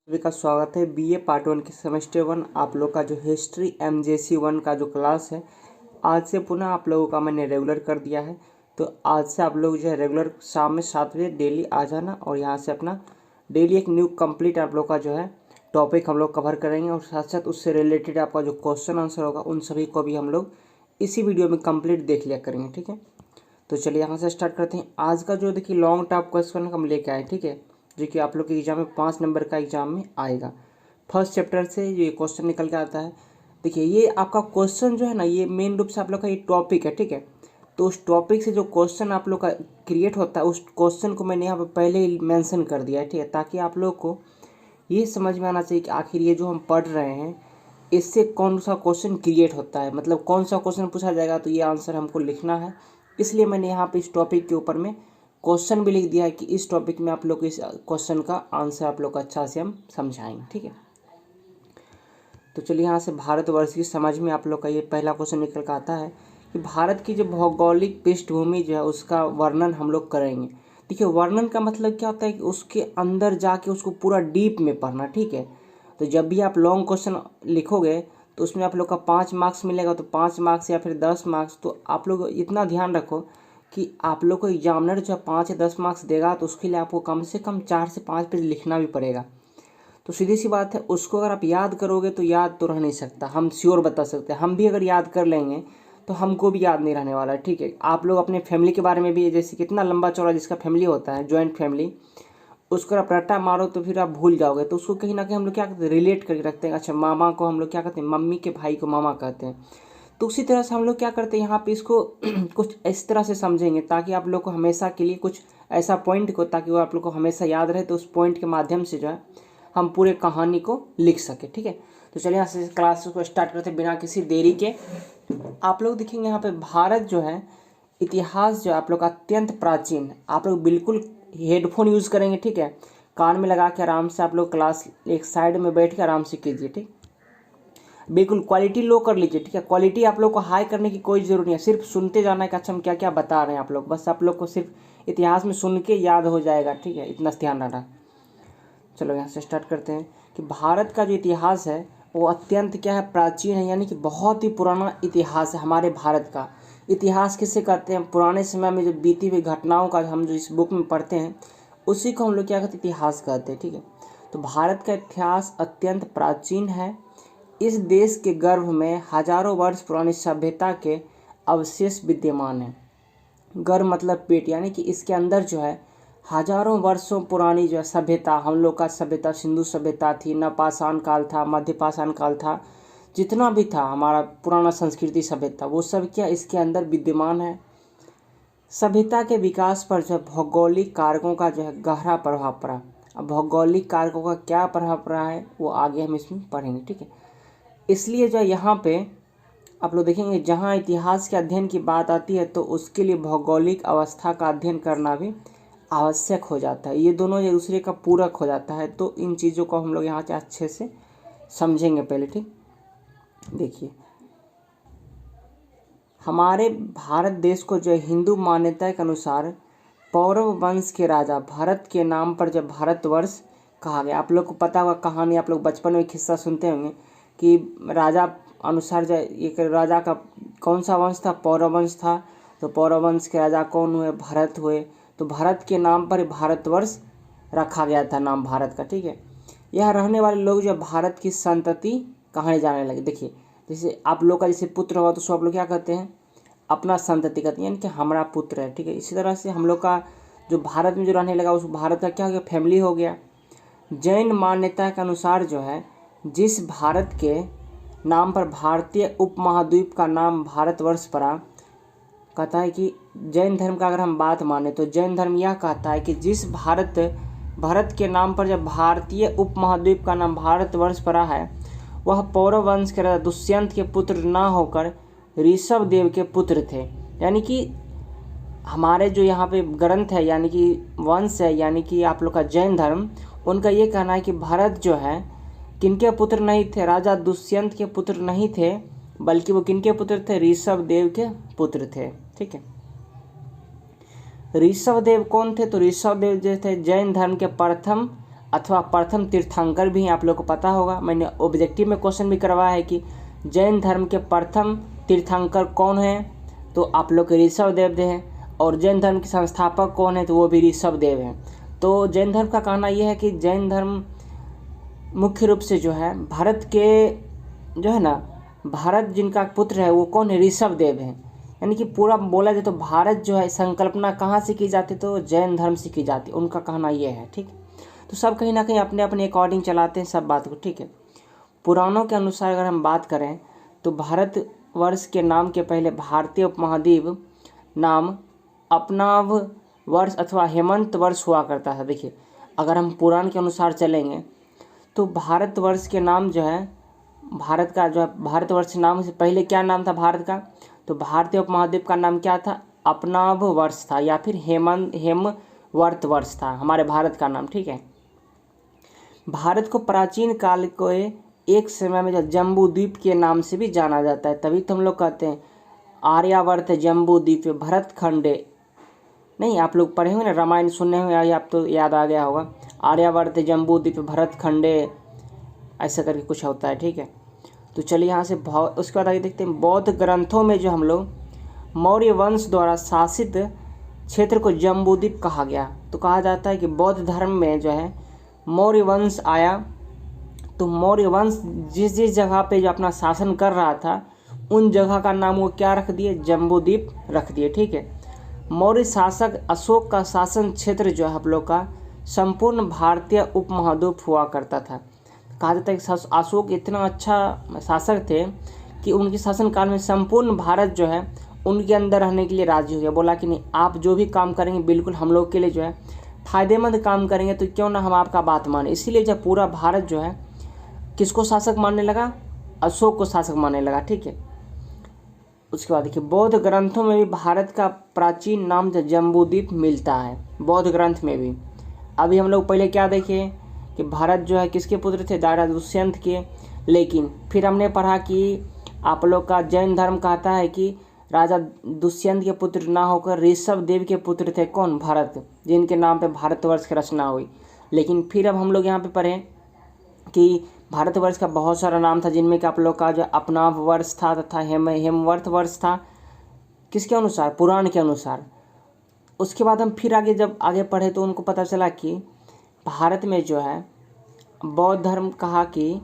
सभी का स्वागत है बीए पार्ट 1 के सेमेस्टर 1 आप लोग का जो हिस्ट्री एमजेसी 1 का जो क्लास है आज से पुनः आप लोगों का मैंने रेगुलर कर दिया है। तो आज से आप लोग जो है रेगुलर शाम में 7 बजे डेली आ जाना और यहाँ से अपना डेली एक न्यू कंप्लीट आप लोग का जो है टॉपिक हम लोग कवर करेंगे और साथ साथ उससे रिलेटेड आपका जो क्वेश्चन आंसर होगा उन सभी को भी हम लोग इसी वीडियो में कंप्लीट देख लिया करेंगे। ठीक है, तो चलिए यहाँ से स्टार्ट करते हैं। आज का जो देखिए लॉन्ग टॉप क्वेश्चन हम लेके आए, ठीक है, जो कि आप लोग के एग्जाम में 5 नंबर का एग्जाम में आएगा। फर्स्ट चैप्टर से ये क्वेश्चन निकल के आता है। देखिए ये आपका क्वेश्चन जो है ना, ये मेन रूप से आप लोग का ये टॉपिक है, ठीक है। तो उस टॉपिक से जो क्वेश्चन आप लोग का क्रिएट होता है उस क्वेश्चन को मैंने यहाँ पर पहले ही मैंसन कर दिया है, ठीक है, ताकि आप लोग को ये समझ में आना चाहिए कि आखिर ये जो हम पढ़ रहे हैं इससे कौन सा क्वेश्चन क्रिएट होता है, मतलब कौन सा क्वेश्चन पूछा जाएगा तो ये आंसर हमको लिखना है। इसलिए मैंने यहाँ पे इस टॉपिक के ऊपर में क्वेश्चन भी लिख दिया है कि इस टॉपिक में आप लोग को इस क्वेश्चन का आंसर आप लोग को अच्छा से हम समझाएंगे। ठीक है, तो चलिए यहाँ से भारतवर्ष की समझ में आप लोग का ये पहला क्वेश्चन निकल कर आता है कि भारत की जो भौगोलिक पृष्ठभूमि जो है उसका वर्णन हम लोग करेंगे। देखिए वर्णन का मतलब क्या होता है कि उसके अंदर जाके उसको पूरा डीप में पढ़ना। ठीक है, तो जब भी आप लॉन्ग क्वेश्चन लिखोगे तो उसमें आप लोग का 5 मार्क्स मिलेगा, तो 5 मार्क्स या फिर 10 मार्क्स। तो आप लोग इतना ध्यान रखो कि आप लोग को एग्जामिनर जो 5 या 10 मार्क्स देगा तो उसके लिए आपको कम से कम 4 से 5 पेज लिखना भी पड़ेगा। तो सीधी सी बात है, उसको अगर आप याद करोगे तो याद तो रह नहीं सकता, हम श्योर बता सकते हैं। हम भी अगर याद कर लेंगे तो हमको भी याद नहीं रहने वाला है। ठीक है, आप लोग अपने फैमिली के बारे में भी, जैसे कितना लंबा चौड़ा जिसका फैमिली होता है, जॉइंट फैमिली, उसको आप रट्टा मारो तो फिर आप भूल जाओगे। तो उसको कहीं ना कहीं हम लोग क्या करते हैं, रिलेट करके रखते हैं। अच्छा, मामा को हम लोग क्या कहते हैं, मम्मी के भाई को मामा कहते हैं। तो उसी तरह से हम लोग क्या करते हैं यहाँ पे इसको कुछ इस तरह से समझेंगे ताकि आप लोग को हमेशा के लिए कुछ ऐसा पॉइंट को, ताकि वो आप लोग को हमेशा याद रहे। तो उस पॉइंट के माध्यम से जो है हम पूरे कहानी को लिख सके। ठीक है, तो चलिए यहाँ से क्लास को स्टार्ट करते हैं बिना किसी देरी के। आप लोग देखेंगे यहाँ पे भारत जो है इतिहास जो है आप लोग का अत्यंत प्राचीन है। आप लोग बिल्कुल हेडफोन यूज़ करेंगे, ठीक है, कान में लगा के आराम से आप लोग क्लास एक साइड में बैठ के आराम से कीजिए। ठीक, बिल्कुल क्वालिटी लो कर लीजिए। ठीक है, क्वालिटी आप लोग को हाई करने की कोई ज़रूरत नहीं है, सिर्फ सुनते जाना है कि अच्छा हम क्या क्या बता रहे हैं आप लोग, बस आप लोग को सिर्फ इतिहास में सुन के याद हो जाएगा। ठीक है, इतना ध्यान रखना। चलो यहाँ से स्टार्ट करते हैं कि भारत का जो इतिहास है वो अत्यंत क्या है, प्राचीन है, यानी कि बहुत ही पुराना इतिहास है। हमारे भारत का इतिहास किसे कहते हैं, पुराने समय में जो बीती हुई घटनाओं का हम जो इस बुक में पढ़ते हैं उसी को हम लोग क्या कहते हैं, इतिहास कहते हैं। ठीक है, तो भारत का इतिहास अत्यंत प्राचीन है। इस देश के गर्भ में हजारों वर्ष पुरानी सभ्यता के अवशेष विद्यमान हैं। गर्भ मतलब पेट, यानी कि इसके अंदर जो है हजारों वर्षों पुरानी जो है सभ्यता, हम लोग का सभ्यता सिंधु सभ्यता थी, नवपाषाण काल था, मध्यपाषाण काल था, जितना भी था हमारा पुराना संस्कृति सभ्यता, वो सब क्या इसके अंदर विद्यमान है। सभ्यता के विकास पर जो भौगोलिक कारकों का जो है गहरा प्रभाव पड़ा। अब भौगोलिक कारकों का क्या प्रभाव पड़ा है वो आगे हम इसमें पढ़ेंगे। ठीक है, इसलिए जो यहाँ पे आप लोग देखेंगे जहाँ इतिहास के अध्ययन की बात आती है तो उसके लिए भौगोलिक अवस्था का अध्ययन करना भी आवश्यक हो जाता है। ये दोनों एक दूसरे का पूरक हो जाता है। तो इन चीज़ों को हम लोग यहाँ से अच्छे से समझेंगे पहले। ठीक, देखिए हमारे भारत देश को जो हिंदू मान्यता के अनुसार पौरव वंश के राजा भरत के नाम पर जब भारतवर्ष कहा गया। आप लोग को पता होगा कहानी, आप लोग बचपन में किस्सा सुनते होंगे कि राजा अनुसार जो एक राजा का कौन सा वंश था, पौरव वंश था। तो पौरव वंश के राजा कौन हुए, भरत हुए। तो भरत के नाम पर भारतवर्ष रखा गया था, नाम भारत का। ठीक है, यहाँ रहने वाले लोग जो भारत की संतति कहानी जाने लगे। देखिए जैसे आप लोग का जैसे पुत्र होगा तो सब लोग क्या कहते हैं, अपना संतति कहते हैं, यानी कि हमारा पुत्र है। ठीक है, इसी तरह से हम लोग का जो भारत में जो रहने लगा उस भारत का क्या हो गया, फैमिली हो गया। जैन मान्यता के अनुसार जो है जिस भारत के नाम पर भारतीय उपमहाद्वीप का नाम भारतवर्ष पड़ा, कहता है कि जैन धर्म का अगर हम बात माने तो जैन धर्म यह कहता है कि जिस भारत के नाम पर जब भारतीय उपमहाद्वीप का नाम भारतवर्ष पड़ा है वह पौरव वंश के राजा दुष्यंत के पुत्र न होकर ऋषभ देव के पुत्र थे। यानी कि हमारे जो यहाँ पे ग्रंथ है, यानी कि वंश है, यानी कि आप लोग का जैन धर्म, उनका ये कहना है कि भरत जो है किनके पुत्र नहीं थे, राजा दुष्यंत के पुत्र नहीं थे, बल्कि वो किनके पुत्र थे, ऋषभ देव के पुत्र थे। ठीक है, ऋषभ देव कौन थे, तो ऋषभ देव जो थे जैन धर्म के प्रथम अथवा प्रथम तीर्थंकर भी हैं, आप लोग को पता होगा। मैंने ऑब्जेक्टिव में क्वेश्चन भी करवाया है कि जैन धर्म के प्रथम तीर्थंकर कौन हैं, तो आप लोग के ऋषभ देव हैं। और जैन धर्म के संस्थापक कौन है, तो वो भी ऋषभ देव हैं। तो जैन धर्म का कहना यह है कि जैन धर्म मुख्य रूप से जो है भारत के जो है ना, भारत जिनका पुत्र है वो कौन है, ऋषभ देव हैं। यानी कि पूरा बोला जाए तो भारत जो है संकल्पना कहाँ से की जाती, तो जैन धर्म से की जाती, उनका कहना ये है। ठीक, तो सब कहीं ना कहीं अपने अपने अकॉर्डिंग चलाते हैं सब बात को। ठीक है, पुराणों के अनुसार अगर हम बात करें तो भारतवर्ष के नाम के पहले भारतीय उपमहाद्वीप नाम अपनाव वर्ष अथवा हेमंत वर्ष हुआ करता था। देखिए, अगर हम पुराण के अनुसार चलेंगे तो भारतवर्ष के नाम जो है, भारत का जो है भारतवर्ष नाम से पहले क्या नाम था भारत का, तो भारतीय उपमहाद्वीप का नाम क्या था, अपनाव वर्ष था, या फिर हेमवर्त वर्ष था हमारे भारत का नाम। ठीक है, भारत को प्राचीन काल को एक समय में जो जम्बू द्वीप के नाम से भी जाना जाता है, तभी तो हम लोग कहते हैं आर्यावर्त जम्बू द्वीप भरत खंडे। नहीं, आप लोग पढ़े हुए ना, रामायण सुने हुए, या आप तो याद आ गया होगा, आर्यावर्त जम्बू द्वीप भरत खंडे, ऐसा करके कुछ होता है। ठीक है, तो चलिए यहाँ से उसके बाद आगे देखते हैं। बौद्ध ग्रंथों में जो हम लोग मौर्य वंश द्वारा शासित क्षेत्र को जम्बूद्वीप कहा गया। तो कहा जाता है कि बौद्ध धर्म में जो है मौर्य वंश आया, तो मौर्य वंश जिस जिस जगह पे जो अपना शासन कर रहा था उन जगह का नाम वो क्या रख दिए, जम्बूद्वीप रख दिए। ठीक है, मौर्य शासक अशोक का शासन क्षेत्र जो है आप लोग का संपूर्ण भारतीय उपमहाद्वीप हुआ करता था। कहा जाता है कि अशोक इतना अच्छा शासक थे कि उनके शासनकाल में संपूर्ण भारत जो है उनके अंदर रहने के लिए राजी हो गया। बोला कि नहीं, आप जो भी काम करेंगे बिल्कुल हम लोग के लिए जो है फायदेमंद काम करेंगे, तो क्यों ना हम आपका बात माने। इसीलिए जब पूरा भारत जो है किसको शासक मानने लगा, अशोक को शासक मानने लगा। ठीक है, उसके बाद देखिए बौद्ध ग्रंथों में भी भारत का प्राचीन नाम जो जम्बूद्वीप मिलता है, बौद्ध ग्रंथ में भी। अभी हम लोग पहले क्या देखे कि भारत जो है किसके पुत्र थे, राजा दुष्यंत के, लेकिन फिर हमने पढ़ा कि आप लोग का जैन धर्म कहता है कि राजा दुष्यंत के पुत्र ना होकर ऋषभ देव के पुत्र थे, कौन, भरत, जिनके नाम पे भारतवर्ष की रचना हुई। लेकिन फिर अब हम लोग यहाँ पे पढ़े कि भारतवर्ष का बहुत सारा नाम था, जिनमें कि आप लोग का जो अपनाव वर्ष था तथा हेमवर्त वर्ष था, किसके अनुसार, पुराण के अनुसार। उसके बाद हम फिर जब आगे पढ़े तो उनको पता चला कि भारत में जो है बौद्ध धर्म कहा कि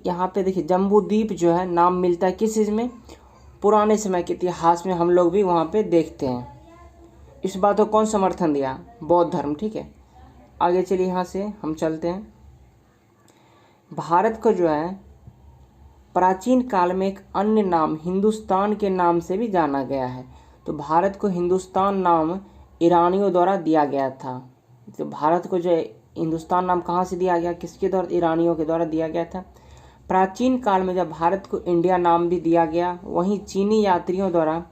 यहाँ पे देखिए जम्बूद्वीप जो है नाम मिलता है किस चीज़ में, पुराने समय के इतिहास में हम लोग भी वहाँ पे देखते हैं। इस बात को कौन समर्थन दिया, बौद्ध धर्म। ठीक है, आगे चलिए यहाँ से हम चलते हैं। भारत को जो है प्राचीन काल में एक अन्य नाम हिंदुस्तान के नाम से भी जाना गया है। तो भारत को हिंदुस्तान नाम ईरानियों द्वारा दिया गया था। तो भारत को जो हिंदुस्तान नाम कहाँ से दिया गया, किसके द्वारा, ईरानियों के द्वारा दिया गया था। प्राचीन काल में जब भारत को इंडिया नाम भी दिया गया, वहीं चीनी यात्रियों द्वारा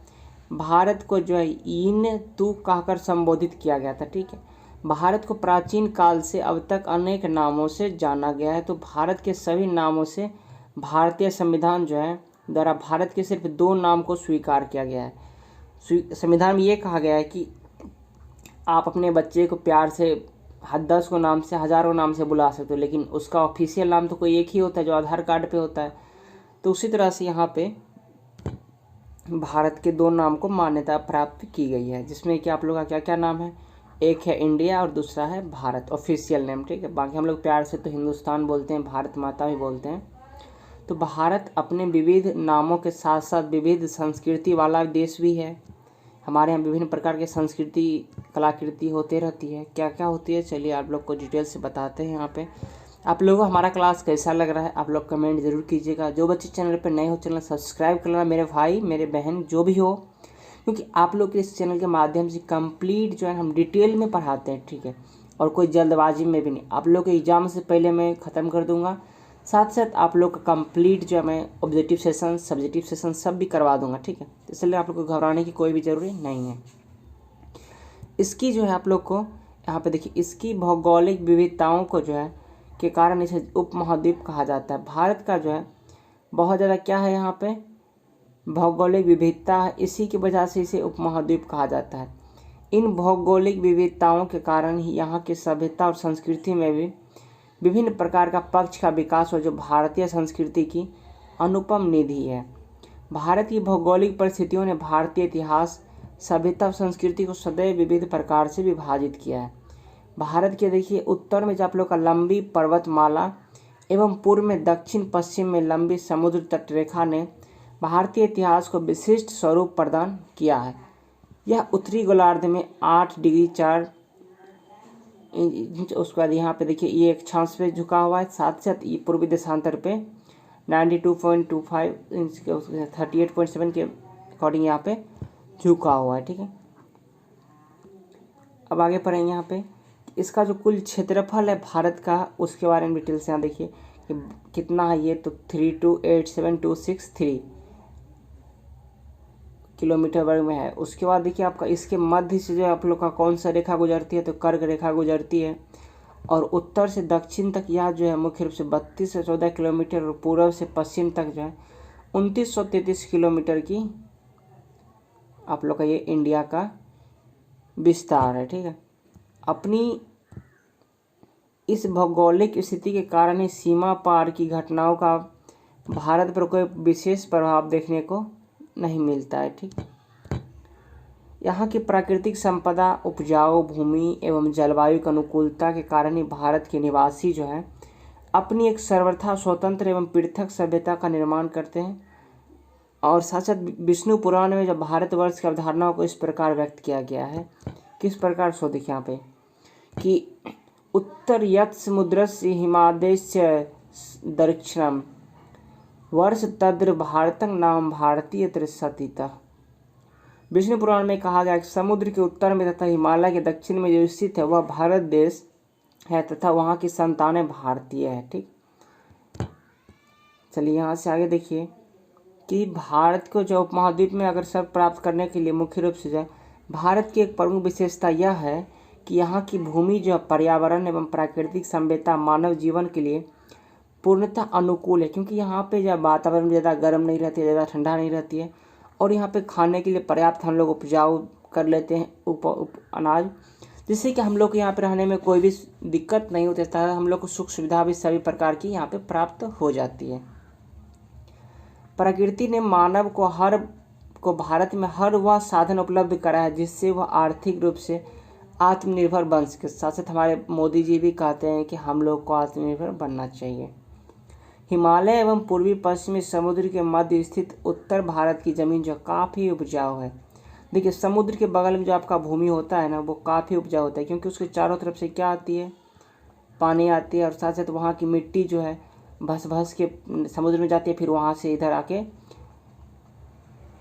भारत को जो है इन तू कहकर संबोधित किया गया था। ठीक है, भारत को प्राचीन काल से अब तक अनेक नामों से जाना गया है। तो भारत के सभी नामों से भारतीय संविधान जो है द्वारा भारत के सिर्फ 2 नाम को स्वीकार किया गया है। संविधान में ये कहा गया है कि आप अपने बच्चे को प्यार से 10 को नाम से, हज़ारों नाम से बुला सकते हो, लेकिन उसका ऑफिशियल नाम तो कोई एक ही होता है जो आधार कार्ड पे होता है। तो उसी तरह से यहाँ पे भारत के 2 नाम को मान्यता प्राप्त की गई है, जिसमें कि आप लोग का क्या क्या नाम है, एक है इंडिया और दूसरा है भारत, ऑफिशियल नेम। ठीक है, बाकी हम लोग प्यार से तो हिंदुस्तान बोलते हैं, भारत माता भी बोलते हैं। तो भारत अपने विविध नामों के साथ साथ विविध संस्कृति वाला देश भी है। हमारे यहाँ विभिन्न प्रकार की संस्कृति कलाकृति होते रहती है। क्या क्या होती है, चलिए आप लोग को डिटेल से बताते हैं। यहाँ पे आप लोगों को हमारा क्लास कैसा लग रहा है आप लोग कमेंट जरूर कीजिएगा। जो बच्चे चैनल पे नए हो चैनल सब्सक्राइब कर लेना, मेरे भाई मेरे बहन जो भी हो, क्योंकि आप लोग के इस चैनल के माध्यम से कंप्लीट जो है हम डिटेल में पढ़ाते हैं। ठीक है, और कोई जल्दबाजी में भी नहीं। आप लोग के एग्ज़ाम से पहले मैं ख़त्म कर दूंगा, साथ साथ आप लोग का कंप्लीट जो है मैं ऑब्जेक्टिव सेशन सब्जेक्टिव सेशन सब भी करवा दूंगा। ठीक है, इसलिए आप लोग को घबराने की कोई भी ज़रूरी नहीं है। इसकी जो है आप लोग को यहाँ पे देखिए, इसकी भौगोलिक विविधताओं को जो है के कारण इसे उपमहाद्वीप कहा जाता है। भारत का जो है बहुत ज़्यादा क्या है, यहाँ पे भौगोलिक विविधता है, इसी की वजह से इसे उपमहाद्वीप कहा जाता है। इन भौगोलिक विविधताओं के कारण ही यहाँ की सभ्यता और संस्कृति में भी विभिन्न प्रकार का पक्ष का विकास हो, जो भारतीय संस्कृति की अनुपम निधि है। भारत की भौगोलिक परिस्थितियों ने भारतीय इतिहास, सभ्यता और संस्कृति को सदैव विविध प्रकार से विभाजित किया है। भारत के देखिए उत्तर में जो आप लोग का लंबी पर्वतमाला एवं पूर्व में दक्षिण पश्चिम में लंबी समुद्र तटरेखा ने भारतीय इतिहास को विशिष्ट स्वरूप प्रदान किया है। यह उत्तरी गोलार्ध में 8 डिग्री 4 इंच, उसके बाद यहाँ पे देखिए ये 1 पे झुका हुआ है, साथ साथ ये पूर्वी देशांतर पे 92.25 इंच के 38.7 के अकॉर्डिंग यहाँ पे झुका हुआ है। ठीक है, अब आगे पढ़ेंगे यहाँ पे इसका जो कुल क्षेत्रफल है भारत का, उसके बारे में डिटेल से यहाँ देखिए कि कितना है ये, तो 3287263 किलोमीटर वर्ग में है। उसके बाद देखिए आपका इसके मध्य से जो आप लोग का कौन सा रेखा गुजरती है, तो कर्क रेखा गुजरती है, और उत्तर से दक्षिण तक यह जो है मुख्य रूप से 32 से 14 किलोमीटर, और पूर्व से पश्चिम तक जो है 2933 किलोमीटर की आप लोग का ये इंडिया का विस्तार है। ठीक है, अपनी इस भौगोलिक स्थिति के कारण ही सीमा पार की घटनाओं का भारत पर कोई विशेष प्रभाव देखने को नहीं मिलता है। ठीक, यहाँ की प्राकृतिक संपदा, उपजाऊ भूमि एवं जलवायु की अनुकूलता के कारण ही भारत के निवासी जो है अपनी एक सर्वथा स्वतंत्र एवं पृथक सभ्यता का निर्माण करते हैं। और साथ साथ विष्णु पुराण में जब भारतवर्ष की अवधारणा को इस प्रकार व्यक्त किया गया है, किस प्रकार सो देखिए यहाँ पे कि उत्तर यत् समुद्रस्य हिमादेश्य दक्षिणम वर्ष तद्र भारतं नाम भारतीय त्रिशतीतः। विष्णु पुराण में कहा गया कि समुद्र के उत्तर में तथा हिमालय के दक्षिण में जो स्थित है वह भारत देश है तथा वहाँ की संतानें भारतीय है। ठीक, चलिए यहाँ से आगे देखिए कि भारत को जो उपमहाद्वीप में अगर सब प्राप्त करने के लिए मुख्य रूप से जो भारत की एक प्रमुख विशेषता यह है कि यहाँ की भूमि जो पर्यावरण एवं प्राकृतिक सभ्यता मानव जीवन के लिए पूर्णतः अनुकूल है, क्योंकि यहाँ पे जब वातावरण ज़्यादा गर्म नहीं रहती है, ज़्यादा ठंडा नहीं रहती है, और यहाँ पे खाने के लिए पर्याप्त हम लोग उपजाऊ कर लेते हैं अनाज, जिससे कि हम लोग को यहाँ पे रहने में कोई भी दिक्कत नहीं होती है। हम लोग को सुख सुविधा भी सभी प्रकार की यहाँ पे प्राप्त हो जाती है। प्रकृति ने मानव को भारत में हर वह साधन उपलब्ध करा है जिससे वह आर्थिक रूप से आत्मनिर्भर बन सके। साथ साथ हमारे मोदी जी भी कहते हैं कि हम लोग को आत्मनिर्भर बनना चाहिए। हिमालय एवं पूर्वी पश्चिमी समुद्र के मध्य स्थित उत्तर भारत की ज़मीन जो काफ़ी उपजाऊ है। देखिए समुद्र के बगल में जो आपका भूमि होता है ना, वो काफ़ी उपजाऊ होता है, क्योंकि उसके चारों तरफ से क्या आती है, पानी आती है, और साथ साथ वहाँ की मिट्टी जो है भस के समुद्र में जाती है, फिर वहाँ से इधर आके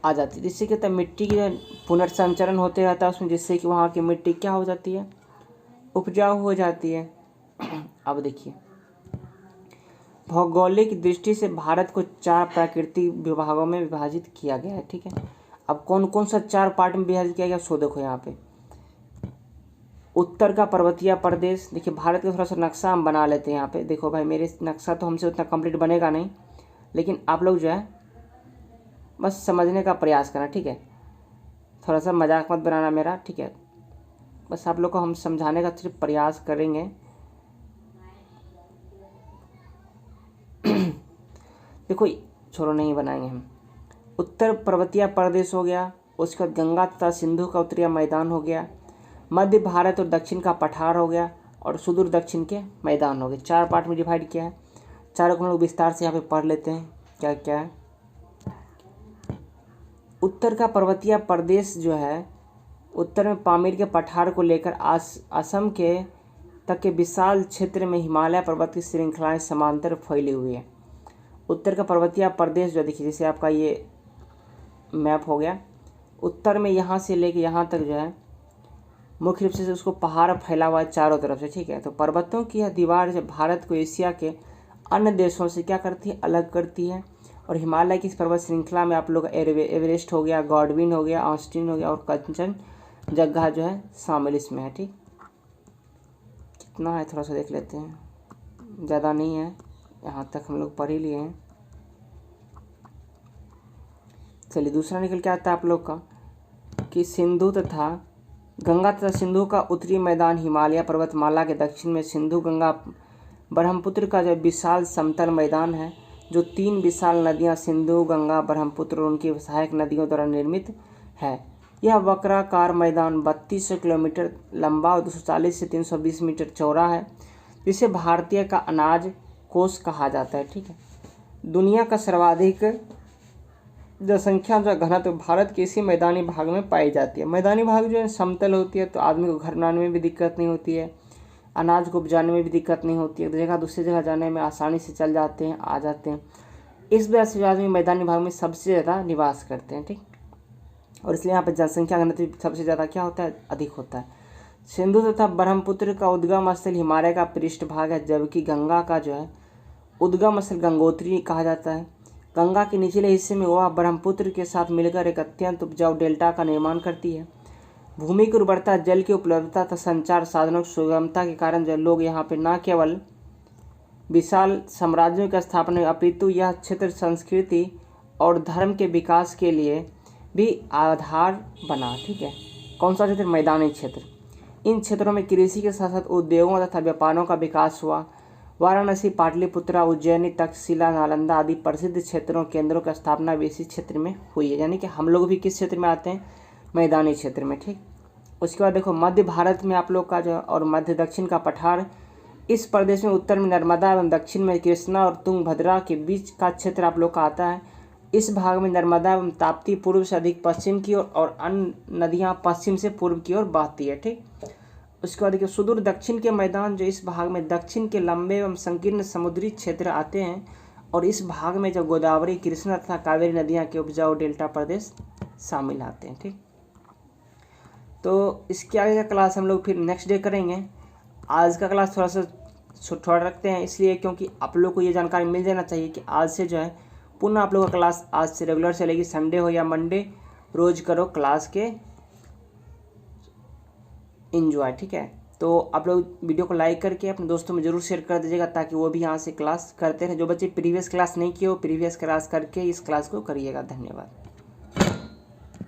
आ जाती है, जिससे कि मिट्टी की पुनर्संचरण होते रहता है उसमें, जिससे कि वहाँ की मिट्टी क्या हो जाती है, उपजाऊ हो जाती है। अब देखिए भौगोलिक दृष्टि से भारत को 4 प्राकृतिक विभागों में विभाजित किया गया है। ठीक है, अब कौन कौन सा 4 पार्ट में विभाजित किया गया सो देखो यहाँ पे। उत्तर का पर्वतीय प्रदेश, देखिए भारत का थोड़ा सा नक्शा हम बना लेते हैं यहाँ पे। देखो भाई मेरे नक्शा तो हमसे उतना कंप्लीट बनेगा नहीं, लेकिन आप लोग जो है बस समझने का प्रयास करना। ठीक है, थोड़ा सा मजाक मत बनाना मेरा। ठीक है, बस आप लोग को हम समझाने का सिर्फ प्रयास करेंगे। देखो छोड़ो, नहीं बनाएंगे हम। उत्तर पर्वतीय प्रदेश हो गया, उसके बाद गंगा तथा सिंधु का उत्तरीय मैदान हो गया, मध्य भारत और दक्षिण का पठार हो गया, और सुदूर दक्षिण के मैदान हो गए। 4 पार्ट में डिवाइड किया है। चारों को हम लोग विस्तार से यहाँ पे पढ़ लेते हैं क्या क्या है। उत्तर का पर्वतीय प्रदेश जो है, उत्तर में पामीर के पठार को लेकर असम के तक के विशाल क्षेत्र में हिमालय पर्वत की श्रृंखलाएं समांतर फैली हुई है। उत्तर का पर्वतीय प्रदेश जो देखिए, जैसे आपका ये मैप हो गया, उत्तर में यहाँ से लेके यहाँ तक जो है मुख्य रूप से उसको पहाड़ फैला हुआ है चारों तरफ से। ठीक है, तो पर्वतों की यह दीवार जो भारत को एशिया के अन्य देशों से क्या करती है, अलग करती है। और हिमालय की इस पर्वत श्रृंखला में आप लोग एवरेस्ट हो गया, गॉडविन हो गया, ऑस्टिन हो गया, और कंचनजंगा जो है शामिल इसमें है। ठीक, कितना है थोड़ा सा देख लेते हैं, ज़्यादा नहीं है, यहाँ तक हम लोग पढ़ ही लिए हैं। चलिए दूसरा निकल के आता है आप लोग का कि सिंधु तथा गंगा तथा सिंधु का उत्तरी मैदान हिमालय पर्वतमाला के दक्षिण में सिंधु गंगा ब्रह्मपुत्र का जो विशाल समतल मैदान है, जो 3 विशाल नदियां सिंधु गंगा ब्रह्मपुत्र और उनकी सहायक नदियों द्वारा निर्मित है। यह वक्राकार मैदान 3200 किलोमीटर लंबा और 240 से 320 मीटर चौड़ा है, जिसे भारतीय का अनाज कोष कहा जाता है। ठीक है, दुनिया का सर्वाधिक जनसंख्या जो घनत्व भारत के इसी मैदानी भाग में पाई जाती है। मैदानी भाग जो है समतल होती है, तो आदमी को घर बनाने में भी दिक्कत नहीं होती है, अनाज को उपजाने में भी दिक्कत नहीं होती है, जगह दूसरी जगह जाने में आसानी से चल जाते हैं, आ जाते हैं। इस वजह से आदमी मैदानी भाग में सबसे ज़्यादा निवास करते हैं। ठीक, और इसलिए यहाँ पर जनसंख्या घनत्व सबसे ज़्यादा क्या होता है, अधिक होता है। सिंधु तथा ब्रह्मपुत्र का उद्गम स्थल हिमालय का पृष्ठभाग है, जबकि गंगा का जो है उद्गम स्थल गंगोत्री कहा जाता है। गंगा के निचले हिस्से में वह ब्रह्मपुत्र के साथ मिलकर एक अत्यंत उपजाऊ डेल्टा का निर्माण करती है। भूमि की उर्वरता, जल की उपलब्धता तथा संचार साधनों की सुगमता के कारण जो लोग यहाँ पे न केवल विशाल साम्राज्यों की स्थापना, अपितु यह क्षेत्र संस्कृति और धर्म के विकास के लिए भी आधार बना। ठीक है, कौन सा क्षेत्र, मैदानी क्षेत्र। इन क्षेत्रों में कृषि के साथ साथ उद्योगों तथा व्यापारों का विकास हुआ। वाराणसी, पाटलिपुत्रा, उज्जैनी, तक्षशिला, नालंदा आदि प्रसिद्ध क्षेत्रों केंद्रों की स्थापना भी इसी क्षेत्र में हुई है। यानी कि हम लोग भी किस क्षेत्र में आते हैं, मैदानी क्षेत्र में। ठीक, उसके बाद देखो मध्य भारत में आप लोग का जो और मध्य दक्षिण का पठार, इस प्रदेश में उत्तर में नर्मदा एवं दक्षिण में कृष्णा और तुंगभद्रा के बीच का क्षेत्र आप लोग का आता है। इस भाग में नर्मदा एवं ताप्ती पूर्व से अधिक पश्चिम की ओर और अन्य नदियाँ पश्चिम से पूर्व की ओर बहती है। ठीक, उसके बाद देखिए सुदूर दक्षिण के मैदान जो इस भाग में दक्षिण के लंबे एवं संकीर्ण समुद्री क्षेत्र आते हैं, और इस भाग में जो गोदावरी, कृष्णा तथा कावेरी नदियाँ के उपजाऊ डेल्टा प्रदेश शामिल आते हैं। ठीक, तो इसके आगे का क्लास हम लोग फिर नेक्स्ट डे करेंगे। आज का क्लास थोड़ा सा छोटा रखते हैं, इसलिए क्योंकि आप लोग को ये जानकारी मिल जाना चाहिए कि आज से जो है पुनः आप लोगों का क्लास आज से रेगुलर चलेगी। संडे हो या मंडे, रोज करो क्लास के एंजॉय। ठीक है, तो आप लोग वीडियो को लाइक करके अपने दोस्तों में जरूर शेयर कर दीजिएगा, ताकि वो भी यहाँ से क्लास करते रहें। जो बच्चे प्रीवियस क्लास नहीं किए हो, प्रीवियस क्लास करके इस क्लास को करिएगा। धन्यवाद।